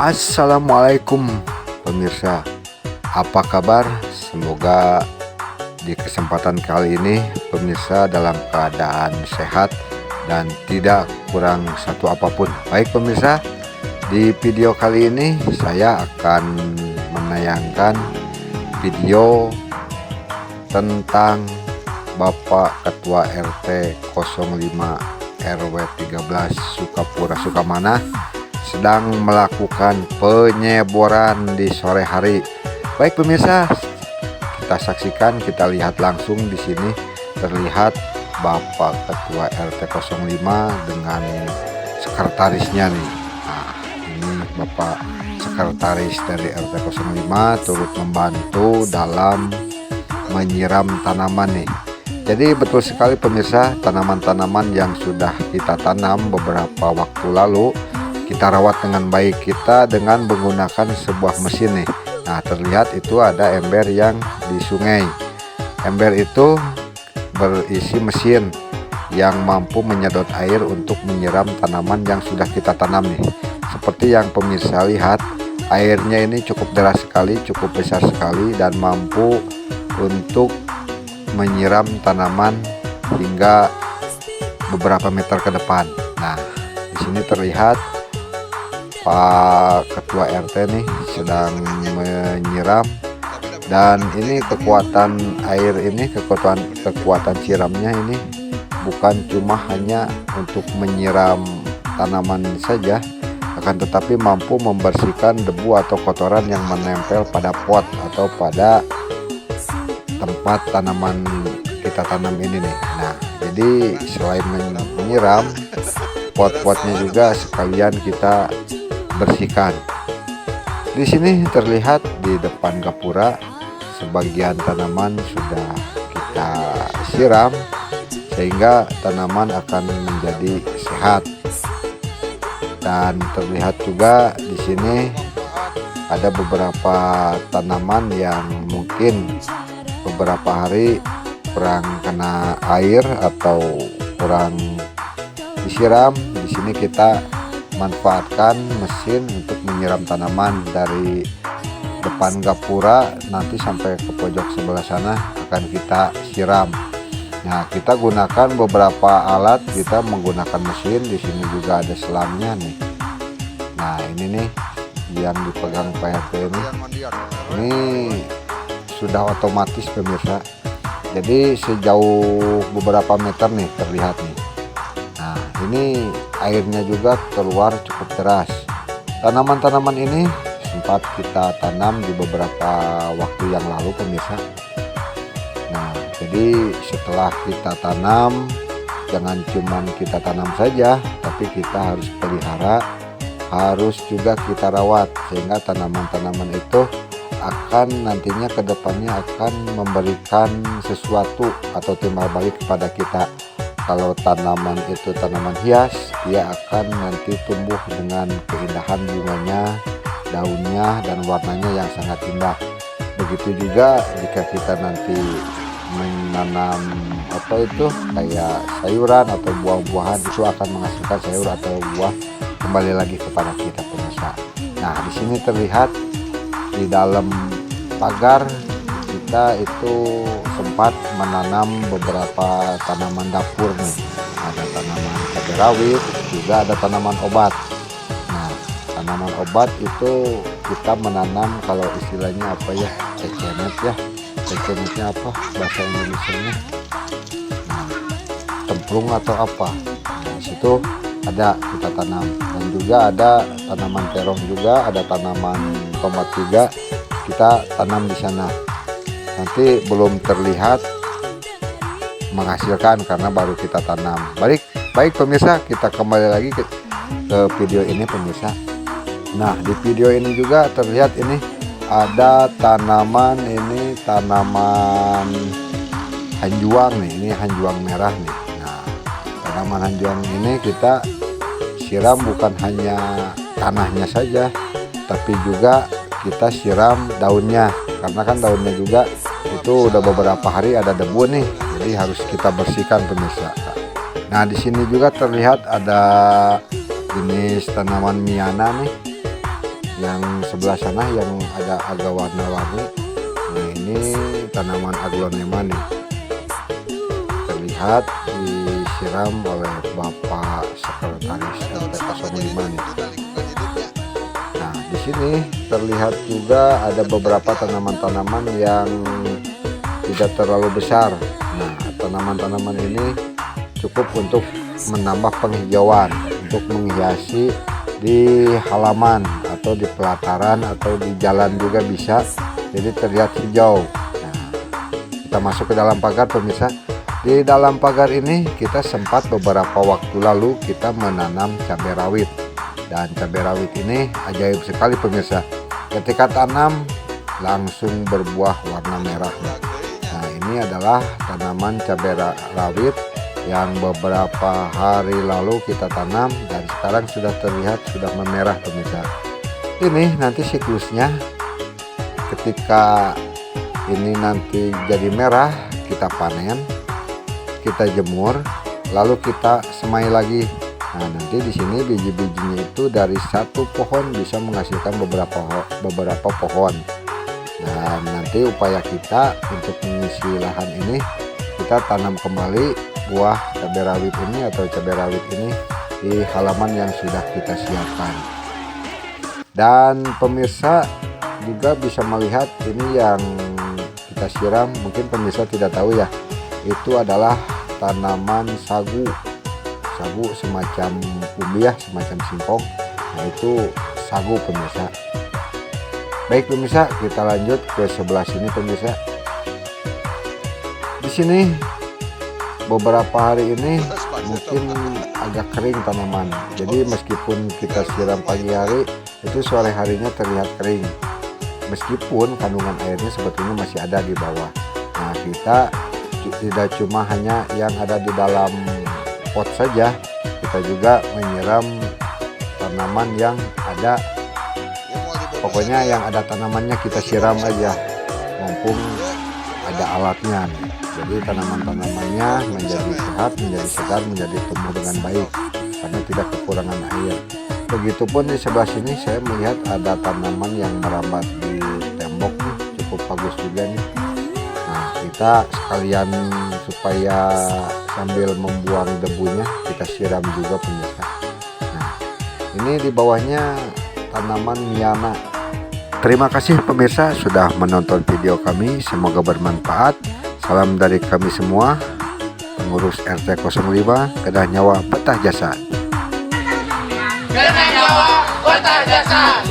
Assalamualaikum pemirsa, apa kabar? Semoga di kesempatan kali ini pemirsa dalam keadaan sehat dan tidak kurang satu apapun. Baik pemirsa, di video kali ini saya akan menayangkan video tentang Bapak Ketua RT 05 RW 13 Sukapura Sukamanah sedang melakukan penyeboran di sore hari. Baik pemirsa, kita saksikan, kita lihat langsung di sini terlihat Bapak Ketua RT 05 dengan sekretarisnya nih. Nah, ini Bapak sekretaris dari RT 05 turut membantu dalam menyiram tanaman nih. Jadi betul sekali pemirsa, tanaman-tanaman yang sudah kita tanam beberapa waktu lalu kita rawat dengan baik, kita dengan menggunakan sebuah mesin nih. Nah, terlihat itu ada ember yang di sungai. Ember itu berisi mesin yang mampu menyedot air untuk menyiram tanaman yang sudah kita tanam nih. Seperti yang pemirsa lihat, airnya ini cukup deras sekali, cukup besar sekali, dan mampu untuk menyiram tanaman hingga beberapa meter ke depan. Nah, di sini terlihat Pak Ketua RT nih sedang menyiram, dan ini kekuatan air ini, kekuatan siramnya ini bukan cuma hanya untuk menyiram tanaman saja, akan tetapi mampu membersihkan debu atau kotoran yang menempel pada pot atau pada tempat tanaman kita tanam ini nih. Nah, jadi selain menyiram, pot-potnya juga sekalian kita bersihkan. Di sini terlihat di depan gapura sebagian tanaman sudah kita siram sehingga tanaman akan menjadi sehat. Dan terlihat juga di sini ada beberapa tanaman yang mungkin beberapa hari kurang kena air atau kurang disiram. Di sini kita manfaatkan mesin untuk menyiram tanaman dari depan gapura nanti sampai ke pojok sebelah sana akan kita siram. Nah, kita gunakan beberapa alat, kita menggunakan mesin. Di sini juga ada selangnya nih. Nah, ini nih yang dipegang Pak RT ini sudah otomatis pemirsa. Jadi sejauh beberapa meter nih terlihat nih. Nah, ini airnya juga keluar cukup deras. Tanaman-tanaman ini sempat kita tanam di beberapa waktu yang lalu pemirsa. Nah, jadi setelah kita tanam, jangan cuman kita tanam saja, tapi kita harus pelihara, harus juga kita rawat, sehingga tanaman-tanaman itu akan nantinya kedepannya akan memberikan sesuatu atau timbal balik kepada kita. Kalau tanaman itu tanaman hias, dia akan nanti tumbuh dengan keindahan bunganya, daunnya, dan warnanya yang sangat indah. Begitu juga jika kita nanti menanam kayak sayuran atau buah-buahan, itu akan menghasilkan sayur atau buah kembali lagi kepada kita pemirsa. Nah, di sini terlihat di dalam pagar kita itu sempat menanam beberapa tanaman dapur nih. Ada tanaman cabai rawit, juga ada tanaman obat. Nah, tanaman obat itu kita menanam, kalau istilahnya apa ya, cecemet ya. Cecemetnya apa bahasa Indonesianya? Nah, templung atau apa. Nah, di situ ada kita tanam, dan juga ada tanaman terong juga, ada tanaman tomat juga kita tanam di sana. Nanti belum terlihat menghasilkan karena baru kita tanam. Baik pemirsa, kita kembali lagi ke video ini pemirsa. Nah, di video ini juga terlihat ini ada tanaman, ini tanaman hanjuang nih, ini hanjuang merah nih. Nah, tanaman hanjuang ini kita siram bukan hanya tanahnya saja, tapi juga kita siram daunnya, karena kan daunnya juga itu udah beberapa hari ada debu nih, jadi harus kita bersihkan pemirsa. Nah, di sini juga terlihat ada jenis tanaman miana nih. yang sebelah sana yang ada agak warna-warni. Nah ini tanaman aglonema nih, terlihat disiram oleh Bapak Sekretaris RT 05 nih. Nah di sini terlihat juga ada beberapa tanaman-tanaman yang tidak terlalu besar. Nah tanaman-tanaman ini cukup untuk menambah penghijauan, untuk menghiasi di halaman atau di pelataran atau di jalan juga bisa, jadi terlihat hijau. Nah, kita masuk ke dalam pagar pemirsa. Di dalam pagar ini kita sempat beberapa waktu lalu kita menanam cabai rawit, dan cabai rawit ini ajaib sekali pemirsa, ketika tanam langsung berbuah warna merah. Nah ini adalah tanaman cabai rawit yang beberapa hari lalu kita tanam dan sekarang sudah terlihat sudah memerah pemirsa. Ini nanti siklusnya, ketika ini nanti jadi merah kita panen, kita jemur, lalu kita semai lagi. Nah nanti di sini biji-bijinya itu dari satu pohon bisa menghasilkan beberapa pohon. Dan nanti upaya kita untuk mengisi lahan ini, kita tanam kembali buah cabai rawit ini atau cabai rawit ini di halaman yang sudah kita siapkan. Dan pemirsa juga bisa melihat ini yang kita siram, mungkin pemirsa tidak tahu ya, itu adalah tanaman sagu semacam umbiah, semacam singkong. Nah itu sagu pemirsa. Baik pemirsa, kita lanjut ke sebelah sini pemirsa. Di sini beberapa hari ini mungkin agak kering tanaman, jadi meskipun kita siram pagi hari itu sore harinya terlihat kering, meskipun kandungan airnya sebetulnya masih ada di bawah. Nah kita tidak cuma hanya yang ada di dalam pot saja, kita juga menyiram tanaman yang ada, pokoknya yang ada tanamannya kita siram aja mumpung ada alatnya. Jadi tanaman-tanamannya menjadi sehat, menjadi segar, menjadi tumbuh dengan baik karena tidak kekurangan air. Begitupun di sebelah sini saya melihat ada tanaman yang merambat di tembok nih, cukup bagus juga nih. Nah kita sekalian supaya sambil membuang debunya kita siram juga pemirsa. Nah ini di bawahnya tanaman miana. Terima kasih pemirsa sudah menonton video kami, semoga bermanfaat. Salam dari kami semua, pengurus RT 05 Kedah Nyawa Betah Jasa. Kedah Nyawa Betah Jasa.